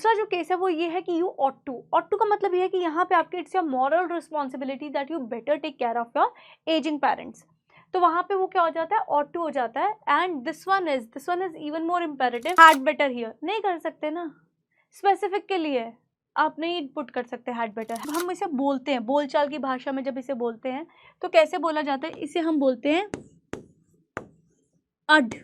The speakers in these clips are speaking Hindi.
दूसरा जो केस है वो ये है कि यू ऑट टू का मतलब ये है कि यहाँ पे आपके it's your moral responsibility that you better take care of your ageing parents, तो वहाँ पे वो क्या हो जाता है, ऑट टू हो जाता है। And this one is even more imperative, had better here नहीं कर सकते ना, स्पेसिफिक के लिए आप नहीं पुट कर सकते हैड बेटर। हम इसे बोलते हैं बोलचाल की भाषा में, जब इसे बोलते हैं तो कैसे बोला जाता है, इसे हम बोलते हैं अड,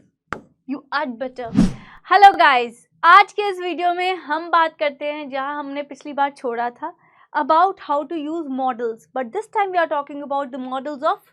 यू अड बेटर। हेलो गाइस, आज के इस वीडियो में हम बात करते हैं जहां हमने पिछली बार छोड़ा था, about how to use models, but this time we are talking about the models of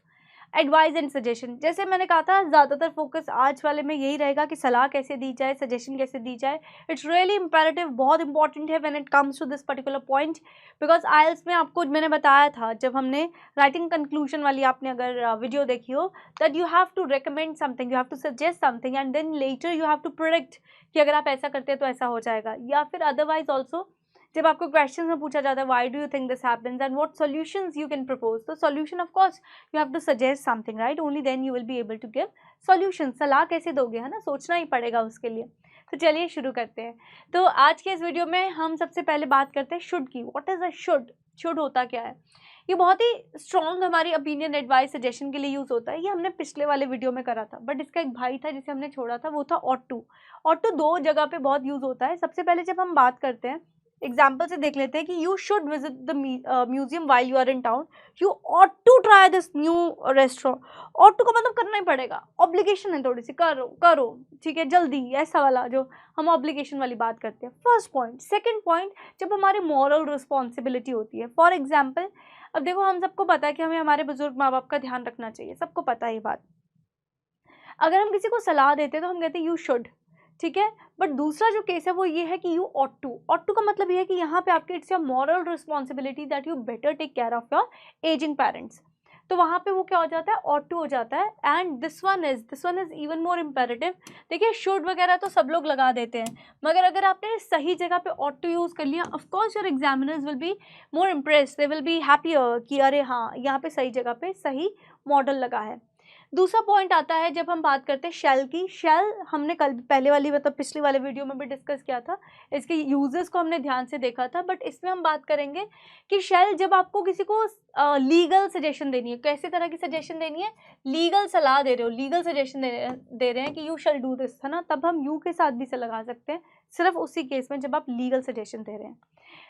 advice and suggestion. जैसे मैंने कहा था, ज़्यादातर फोकस आज वाले में यही रहेगा कि सलाह कैसे दी जाए, सजेशन कैसे दी जाए। इट्स रियली इंपेरेटिव, बहुत इंपॉर्टेंट है when it comes to this particular point, because IELTS में आपको मैंने बताया था जब हमने राइटिंग कंक्लूजन वाली आपने अगर वीडियो देखी हो, that you have to recommend something, you have to suggest something and then later you have to predict कि अगर आप ऐसा करते हैं तो ऐसा हो जाएगा, या फिर अदरवाइज ऑल्सो जब आपको क्वेश्चन में पूछा जाता है why do you think this happens and what solutions you can propose, तो solution of course you have to suggest something, right, only then you will be able to give solution. सलाह कैसे दोगे, है ना, सोचना ही पड़ेगा उसके लिए। तो चलिए शुरू करते हैं। तो आज के इस वीडियो में हम सबसे पहले बात करते हैं शुड की। What is a should, should होता क्या है? ये बहुत ही स्ट्रॉन्ग हमारी ओपिनियन, एडवाइस, सजेशन के लिए यूज होता है। ये हमने पिछले वाले वीडियो में करा था, बट इसका एक भाई था जिसे हमने छोड़ा था, वो था ऑट टू। ऑट टू दो जगह पे बहुत यूज होता है। सबसे पहले जब हम बात करते हैं, एग्जाम्पल से देख लेते हैं कि you should visit the museum while you are in town, you ought to try this new restaurant. Ought to का मतलब करना ही पड़ेगा, ऑब्लिगेशन है थोड़ी सी, करो करो, ठीक है, जल्दी, ऐसा वाला जो हम ऑब्लिगेशन वाली बात करते हैं। First point. सेकंड पॉइंट, जब हमारी मॉरल रिस्पॉन्सिबिलिटी होती है। फॉर एग्जाम्पल, अब देखो हम सबको पता है कि हमें हमारे बुजुर्ग माँ बाप का ध्यान रखना चाहिए, सबको पता है ये बात। अगर हम किसी को सलाह देते हैं तो हम कहते हैं यू शुड, ठीक है, बट दूसरा जो केस है वो ये है कि you ought to. Ought to का मतलब ये है कि यहाँ पे आपके it's your moral responsibility that you better take care of your ageing parents, तो वहाँ पे वो क्या हो जाता है, ऑट टू हो जाता है। And this one is even more imperative. देखिए शुड वगैरह तो सब लोग लगा देते हैं, मगर अगर आपने सही जगह पे ऑट टू यूज़ कर लिया, of course your examiners will be more impressed, they will be happier कि अरे हाँ, यहाँ पे सही जगह पे सही मॉडल लगा है। दूसरा पॉइंट आता है जब हम बात करते हैं शेल की। शेल हमने कल पहले वाली मतलब पिछले वाले वीडियो में भी डिस्कस किया था, इसके यूजेस को हमने ध्यान से देखा था, बट इसमें हम बात करेंगे कि शेल जब आपको किसी को लीगल सजेशन देनी है, कैसे तरह की सजेशन देनी है, लीगल सलाह दे रहे हो, लीगल सजेशन दे रहे हैं कि यू शैल डू दिस, है ना, तब हम यू के साथ भी से लगा सकते हैं, सिर्फ उसी केस में जब आप लीगल सजेशन दे रहे हैं।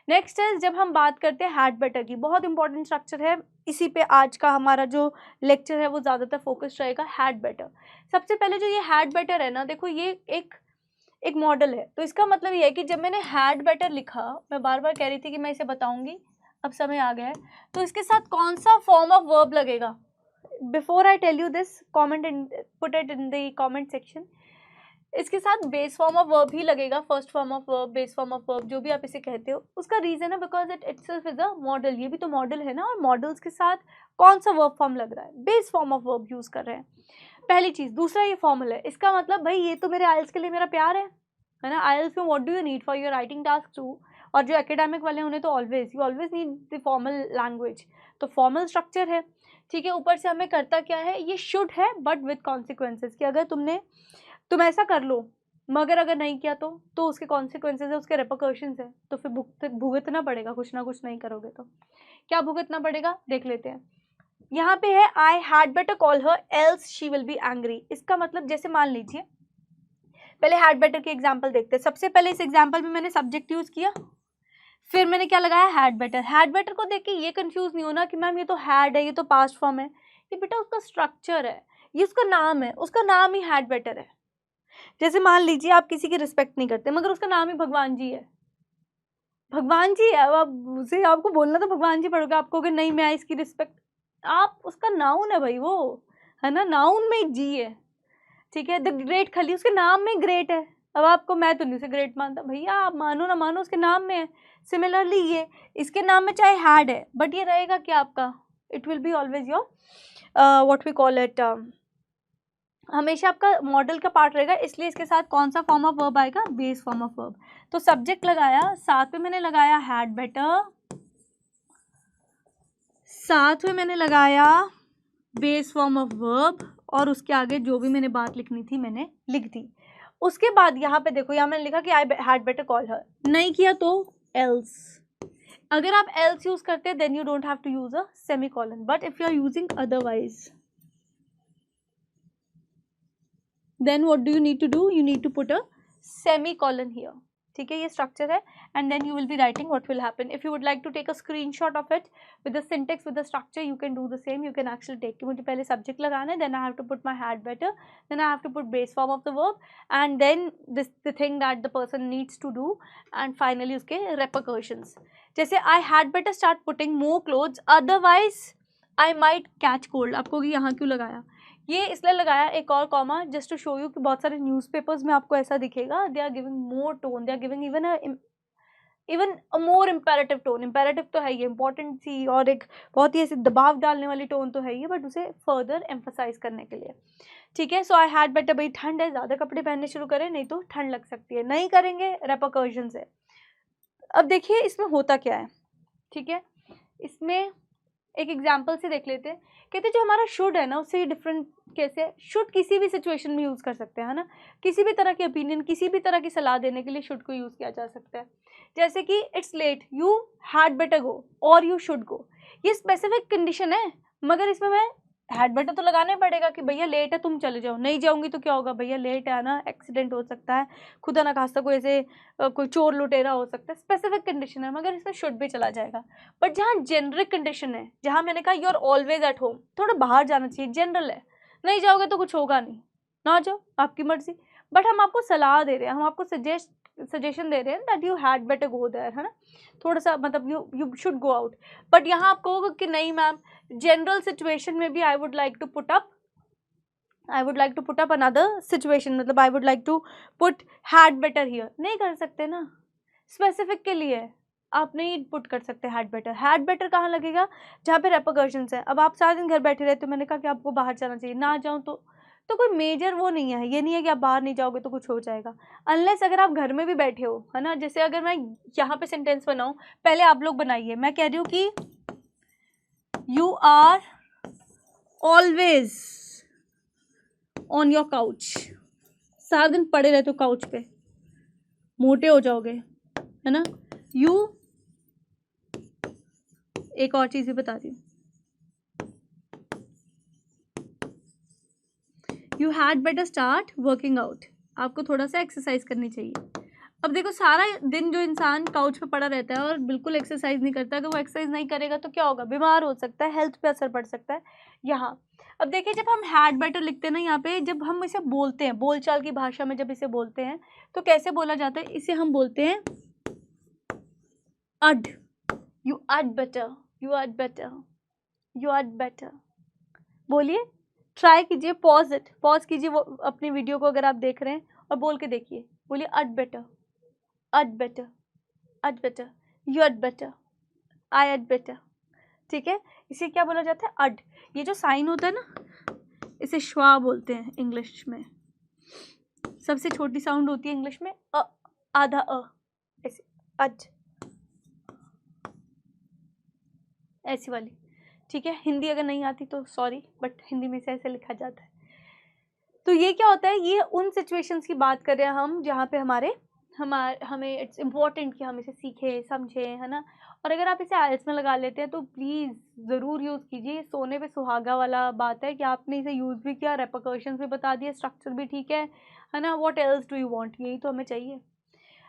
नेक्स्ट है जब हम बात करते हैं हैड बेटर की, बहुत इंपॉर्टेंट स्ट्रक्चर है, इसी पे आज का हमारा जो लेक्चर है वो ज़्यादातर फोकस रहेगा, हैड बेटर। सबसे पहले जो ये हैड बेटर है ना, देखो ये एक मॉडल है, तो इसका मतलब ये है कि जब मैंने हैड बेटर लिखा, मैं बार बार कह रही थी कि मैं इसे बताऊंगी, अब समय आ गया है, तो इसके साथ कौन सा फॉर्म ऑफ वर्ब लगेगा, before I tell you this comment in, put it in the comment section. इसके साथ बेस फॉर्म ऑफ वर्ब ही लगेगा, first form of verb, base form of verb, जो भी आप इसे कहते हो। उसका रीजन है because it itself is a model, ये भी तो मॉडल है ना, और मॉडल्स के साथ कौन सा वर्ब फॉर्म लग रहा है, base form of verb use कर रहे हैं, पहली चीज। दूसरा ये फॉर्मल है, इसका मतलब भाई ये तो मेरे आइल्स के लिए मेरा प्यार है ना। आइल्स में what do you need for your writing task two, और जो एकेडमिक वाले उन्हें तो always need the formal language, तो फॉर्मल स्ट्रक्चर है, ठीक है। ऊपर से हमें करता क्या है, ये शुड है बट विद कॉन्सिक्वेंसेज, कि अगर तुम ऐसा कर लो, मगर अगर नहीं किया तो उसके कॉन्सिक्वेंसेज है, उसके रेपरकशंस है, तो फिर भुगतना पड़ेगा, कुछ ना कुछ नहीं करोगे तो क्या भुगतना पड़ेगा, देख लेते हैं। यहाँ पे है I had better call her else she will be angry. इसका मतलब जैसे मान लीजिए, पहले हैड बेटर की एग्जाम्पल देखते हैं। सबसे पहले इस एग्जाम्पल में मैंने सब्जेक्ट यूज किया, फिर मैंने क्या लगाया, हैड बेटर। हैड बेटर को देख के ये कंफ्यूज नहीं होना कि मैम ये तो हैड है, ये तो पास्ट फॉर्म है, ये बेटा उसका स्ट्रक्चर है, ये उसका नाम है, उसका नाम ही हैड बेटर है। जैसे मान लीजिए आप किसी की रिस्पेक्ट नहीं करते, मगर उसका नाम ही भगवान जी है, भगवान जी है, अब आप उसे आपको बोलना तो भगवान जी पड़ोगे, आपको अगर नहीं मैं इसकी रिस्पेक्ट, आप उसका नाउन है भाई वो, है ना, नाउन में एक जी है, ठीक है। द ग्रेट खली, उसके नाम में ग्रेट है, अब आपको, मैं तो नहीं उसे ग्रेट मानता भैया, आप मानो ना मानो उसके नाम में है। सिमिलरली ये इसके नाम में चाहे हैड है, बट ये रहेगा क्या आपका, it will be always your what we call it, हमेशा आपका मॉडल का पार्ट रहेगा, इसलिए इसके साथ कौन सा फॉर्म ऑफ वर्ब आएगा, बेस फॉर्म ऑफ वर्ब। तो सब्जेक्ट लगाया, साथ में मैंने लगाया हैड बेटर, साथ में मैंने लगाया बेस फॉर्म ऑफ वर्ब, और उसके आगे जो भी मैंने बात लिखनी थी मैंने लिख दी। उसके बाद यहाँ पे देखो, यहाँ मैंने लिखा कि I had better call her, नहीं किया तो एल्स। अगर आप एल्स यूज करते हैं then you don't have to use a semicolon, but if you are using otherwise then what do you need to do? You need to put a semicolon here. ठीक है, ये structure है, and then you will be writing what will happen. If you would like to take a screenshot of it with the syntax, with the structure, you can do the same. You can actually take, मुझे पहले subject लगाना है, then I have to put my had better, then I have to put base form of the verb, and then the thing that the person needs to do, and finally उसके repercussions. जैसे I had better start putting more clothes, otherwise I might catch cold. आपको यहाँ क्यों लगाया? ये इसलिए लगाया एक और comma, just to show you कि बहुत सारे न्यूज़पेपर्स में आपको ऐसा दिखेगा, they are giving more tone, they are giving even a more imperative tone. Imperative तो है ये, इंपॉर्टेंट सी और एक बहुत ही ऐसे दबाव डालने वाली टोन तो है ये, बट उसे फर्दर एम्फसाइज करने के लिए। ठीक है, सो आई हैड बेटर, भाई ठंड है, ज़्यादा कपड़े पहनने शुरू करें, नहीं तो ठंड लग सकती है, नहीं करेंगे रेपरकशन से। अब देखिए इसमें होता क्या है। ठीक है, इसमें एक एग्जाम्पल से देख लेते हैं। कहते जो हमारा शुड है ना, उससे डिफरेंट कैसे है। शुड किसी भी सिचुएशन में यूज़ कर सकते हैं, है ना, किसी भी तरह की ओपिनियन, किसी भी तरह की सलाह देने के लिए शुड को यूज़ किया जा सकता है। जैसे कि it's late, you had better go और यू शुड गो, ये स्पेसिफिक कंडीशन है, मगर इसमें मैं हैड बेटर तो लगाना ही पड़ेगा कि भैया लेट है तुम चले जाओ, नहीं जाऊंगी तो क्या होगा, भैया लेट है ना, एक्सीडेंट हो सकता है, खुदा ना खास्ता कोई ऐसे कोई चोर लुटेरा हो सकता है, स्पेसिफिक कंडीशन है, मगर इसमें शुड भी चला जाएगा। बट जहाँ जेनरिक कंडीशन है, जहाँ मैंने कहा you are always at home, थोड़ा बाहर जाना चाहिए, जनरल है, नहीं जाओगे तो कुछ होगा नहीं, ना जाओ आपकी मर्जी, बट हम आपको सलाह दे रहे हैं, हम आपको सजेशन दे रहे हैं that you had better go there, है ना, थोड़ा सा मतलब you should go out. But यहाँ आप कहोगे कि नहीं मैम, जनरल सिचुएशन में भी I would like to put up another situation, मतलब I would like to put had better here, नहीं कर सकते ना, स्पेसिफिक के लिए आप नहीं पुट कर सकते हैड बेटर। हैड बेटर कहाँ लगेगा, जहाँ पे रेपरकशंस है। अब आप सारा दिन घर बैठे रहते हो, मैंने कहा कि आपको बाहर जाना चाहिए, ना जाऊँ तो कोई मेजर वो नहीं है, ये नहीं है कि आप बाहर नहीं जाओगे तो कुछ हो जाएगा, अनलेस अगर आप घर में भी बैठे हो, है ना। जैसे अगर मैं यहाँ पे सेंटेंस बनाऊँ, पहले आप लोग बनाइए, मैं कह रही हूँ कि you are always on your couch, सारा दिन पड़े रहते हो काउच पे, मोटे हो जाओगे, है ना। यू, एक और चीज भी बता रही हूँ, you had better start working out, आपको थोड़ा सा एक्सरसाइज करनी चाहिए। अब देखो सारा दिन जो इंसान काउच पे पड़ा रहता है और बिल्कुल एक्सरसाइज नहीं करता, अगर वो एक्सरसाइज नहीं करेगा तो क्या होगा, बीमार हो सकता है, हेल्थ पे असर पड़ सकता है। यहाँ अब देखिए जब हम हैड बेटर लिखते हैं ना, यहाँ पे जब हम इसे बोलते हैं, बोलचाल की भाषा में जब इसे बोलते हैं तो कैसे बोला जाता है, इसे हम बोलते हैं अड, यू अड बेटर, यू अड बेटर, यू अड बेटर। बोलिए, ट्राई कीजिए, पॉज कीजिए वो अपनी वीडियो को अगर आप देख रहे हैं, और बोल के देखिए, बोलिए अड बेटर, अड बेटर, अड बेटर, यू अड बेटर, आई अड बेटर। ठीक है, इसे क्या बोला जाता है, अड। ये जो साइन होता है ना, इसे श्वा बोलते हैं इंग्लिश में, सबसे छोटी साउंड होती है इंग्लिश में अ, आधा अ, ऐसे अड, ऐसी वाली। ठीक है, हिंदी अगर नहीं आती तो सॉरी, बट हिंदी में से ऐसे लिखा जाता है। तो ये क्या होता है, ये उन सिचुएशंस की बात कर रहे हैं हम जहाँ पे हमें इट्स इम्पॉर्टेंट कि हम इसे सीखें समझें, है ना। और अगर आप इसे आइल्स में लगा लेते हैं तो प्लीज़ ज़रूर यूज़ कीजिए, सोने पे सुहागा वाला बात है कि आपने इसे यूज़ भी किया, रेपरकशंस भी बता दिए, स्ट्रक्चर भी ठीक है ना, what else do you want, यही तो हमें चाहिए।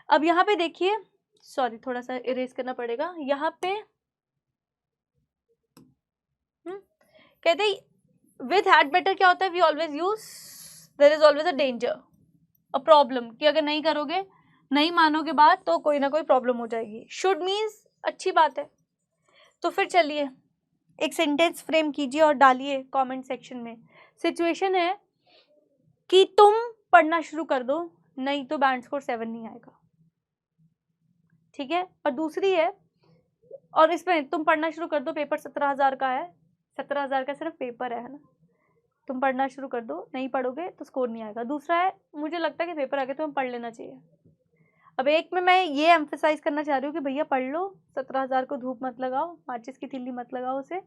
अब यहाँ पे देखिए, सॉरी थोड़ा सा इरेज करना पड़ेगा, यहाँ पे कहते विद हैड बेटर क्या होता है, we always use, there is always a danger, a problem, कि अगर नहीं करोगे, नहीं मानोगे बात तो कोई ना कोई प्रॉब्लम हो जाएगी। शुड मीन्स अच्छी बात है। तो फिर चलिए एक सेंटेंस फ्रेम कीजिए और डालिए कमेंट सेक्शन में। सिचुएशन है कि तुम पढ़ना शुरू कर दो, नहीं तो बैंड स्कोर 7 नहीं आएगा। ठीक है, और दूसरी है, और इसमें तुम पढ़ना शुरू कर दो, पेपर 17,000 का है, 17,000 का सिर्फ पेपर है ना, तुम पढ़ना शुरू कर दो, नहीं पढ़ोगे तो स्कोर नहीं आएगा। दूसरा है, मुझे लगता है कि पेपर आगे तुम्हें पढ़ लेना चाहिए। अब एक में मैं ये एम्फेसाइज करना चाह रही हूँ कि भैया पढ़ लो, 17,000 को धूप मत लगाओ, माचिस की तिल्ली मत लगाओ उसे,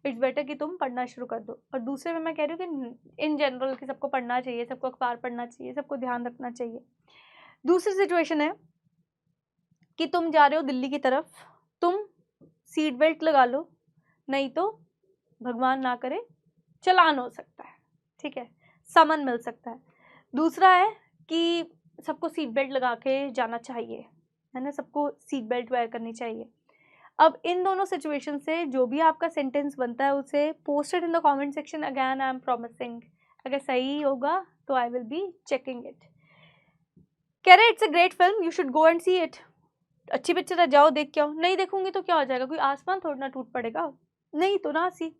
इट्स बेटर कि तुम पढ़ना शुरू कर दो। और दूसरे में मैं कह रही हूँ कि इन जनरल कि सबको पढ़ना चाहिए, सबको अखबार पढ़ना चाहिए, सबको ध्यान रखना चाहिए। दूसरी सिचुएशन है कि तुम जा रहे हो दिल्ली की तरफ, तुम सीट बेल्ट लगा लो, नहीं तो भगवान ना करे चालान हो सकता है, ठीक है, समन मिल सकता है। दूसरा है कि सबको सीट बेल्ट लगा के जाना चाहिए, है ना, सबको सीट बेल्ट वेयर करनी चाहिए। अब इन दोनों सिचुएशन से जो भी आपका सेंटेंस बनता है उसे posted in the comment section. Again I am promising, अगर सही होगा तो I will be checking it. कह रहे it's a great film, you should go and see it. अच्छी पिक्चर है, जाओ देख के आओ। नहीं देखूंगी तो क्या हो जाएगा, कोई आसमान थोड़ा ना टूट पड़ेगा, नहीं तो ना see.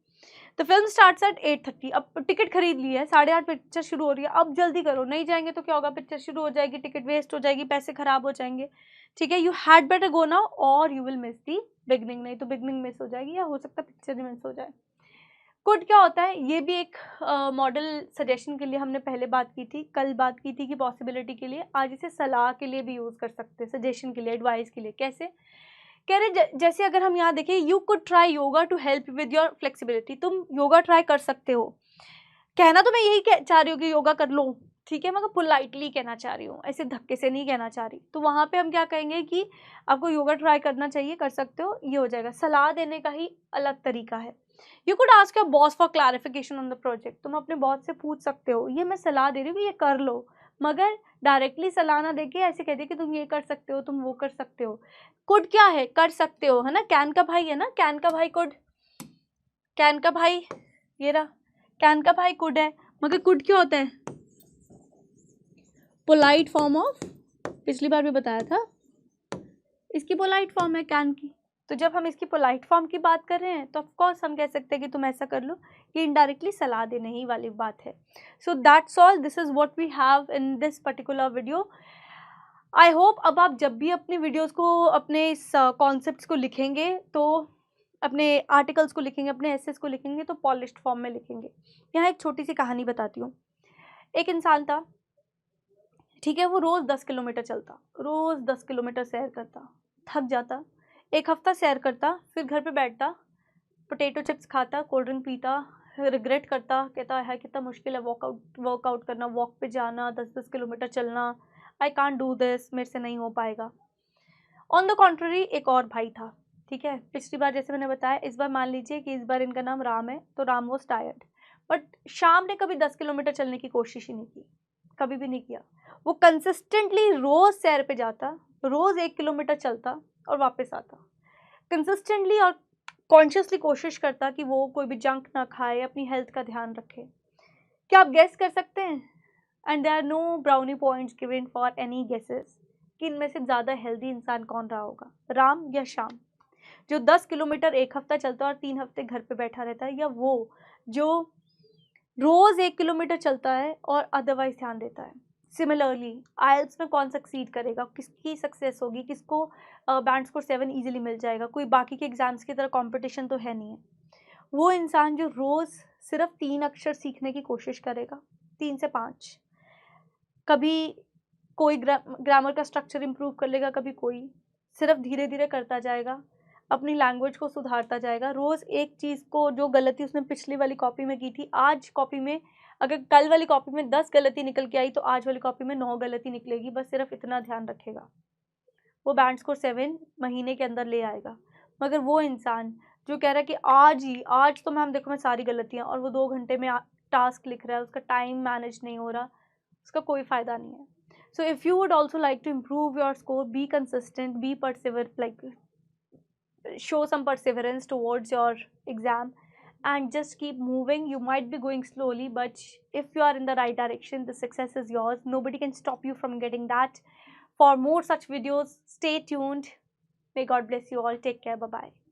The film starts at 8:30। अब टिकट खरीद ली है, 8:30 पिक्चर शुरू हो रही है, अब जल्दी करो, नहीं जाएंगे तो क्या होगा, पिक्चर शुरू हो जाएगी, टिकट वेस्ट हो जाएगी, पैसे खराब हो जाएंगे, ठीक है। You had better go now और you will miss the beginning, नहीं तो बिगनिंग मिस हो जाएगी या हो सकता है पिक्चर ही मिस हो जाए। कुड क्या होता है, ये भी एक मॉडल सजेशन के लिए हमने पहले बात की थी, कल बात की थी कि पॉसिबिलिटी के लिए, आज इसे सलाह के लिए भी यूज़ कर सकते हैं, सजेशन के लिए, एडवाइस के लिए। कैसे कह रहे, जैसे अगर हम यहाँ देखें, you could try yoga to help with your flexibility. तुम योगा ट्राई कर सकते हो। कहना तो मैं यही चाह रही हूँ कि योगा कर लो, ठीक है, मगर पोलाइटली कहना चाह रही हूँ, ऐसे धक्के से नहीं कहना चाह रही। तो वहाँ पे हम क्या कहेंगे कि आपको योगा ट्राई करना चाहिए, कर सकते हो, ये हो जाएगा। सलाह देने का ही अलग तरीका है। You could ask your boss for clarification on the project. तुम अपने बॉस से पूछ सकते हो, ये मैं सलाह दे रही हूँ कि ये कर लो, मगर डायरेक्टली सलाह ना देके ऐसे कह दे कि तुम ये कर सकते हो, तुम वो कर सकते हो। कुड क्या है, कर सकते हो, है ना, कैन का भाई है ना, कैन का भाई कुड, कैन का भाई ये रहा, कैन का भाई कुड है, मगर कुड क्या होता है, पोलाइट फॉर्म ऑफ, पिछली बार भी बताया था, इसकी पोलाइट फॉर्म है कैन की। तो जब हम इसकी पोलाइट फॉर्म की बात कर रहे हैं तो ऑफकोर्स हम कह सकते हैं कि तुम ऐसा कर लो, ये इनडायरेक्टली सलाह देने ही वाली बात है। So that's all, this is what we have in this particular video. I hope अब आप जब भी अपनी वीडियोस को, अपने इस कॉन्सेप्ट्स को लिखेंगे, तो अपने आर्टिकल्स को लिखेंगे, अपने एसेस को लिखेंगे, तो पॉलिश्ड फॉर्म में लिखेंगे। यहाँ एक छोटी सी कहानी बताती हूँ। एक इंसान था, ठीक है, वो रोज़ 10 किलोमीटर चलता, रोज़ 10 किलोमीटर सैर करता, थक जाता, एक हफ्ता सैर करता, फिर घर पे बैठता, पोटैटो चिप्स खाता, कोल्ड ड्रिंक पीता, रिग्रेट करता, कहता है कितना मुश्किल है वर्कआउट करना, वॉक पे जाना, 10-10 किलोमीटर चलना, आई कांट डू दिस, मेरे से नहीं हो पाएगा। ऑन द कॉन्ट्ररी एक और भाई था, ठीक है, पिछली बार जैसे मैंने बताया, इस बार मान लीजिए कि इस बार इनका नाम राम है, तो राम वॉज टायर्ड, बट शाम ने कभी 10 किलोमीटर चलने की कोशिश ही नहीं की, कभी भी नहीं किया। वो कंसिस्टेंटली रोज़ सैर पे जाता, रोज़ 1 किलोमीटर चलता और वापस आता, कंसिस्टेंटली और कॉन्शियसली कोशिश करता कि वो कोई भी जंक ना खाए, अपनी हेल्थ का ध्यान रखे। क्या आप गेस कर सकते हैं? And there are no brownie points given for any guesses कि इनमें से ज़्यादा हेल्दी इंसान कौन रहा होगा, राम या श्याम, जो 10 किलोमीटर एक हफ्ता चलता है और 3 हफ्ते घर पे बैठा रहता है, या वो जो रोज़ 1 किलोमीटर चलता है और अदरवाइज ध्यान देता है। सिमिलरली आइल्स में कौन सक्सीड करेगा, किसकी सक्सेस होगी, किसको बैंड स्कोर 7 इजीली मिल जाएगा, कोई बाकी के एग्जाम्स की तरह कंपटीशन तो है नहीं है। वो इंसान जो रोज़ सिर्फ 3 अक्षर सीखने की कोशिश करेगा, 3 से 5, कभी कोई ग्रामर का स्ट्रक्चर इम्प्रूव कर लेगा, कभी कोई, सिर्फ धीरे धीरे करता जाएगा, अपनी लैंग्वेज को सुधारता जाएगा। रोज़ एक चीज़ को, जो गलती उसने पिछली वाली कॉपी में की थी, आज कॉपी में, अगर कल वाली कॉपी में 10 गलती निकल के आई तो आज वाली कॉपी में 9 गलती निकलेगी, बस सिर्फ इतना ध्यान रखेगा, वो बैंड स्कोर 7 महीने के अंदर ले आएगा। मगर वो इंसान जो कह रहा है कि आज तो मैम देखो मैं सारी गलतियाँ, और वो 2 घंटे में टास्क लिख रहा है, उसका टाइम मैनेज नहीं हो रहा, उसका कोई फ़ायदा नहीं है। So if you would also like to improve your score, be consistent, be like show some perseverance towards your exam and just keep moving. You might be going slowly, but if you are in the right direction, the success is yours. Nobody can stop you from getting that. For more such videos, stay tuned. May God bless you all. Take care. Bye-bye.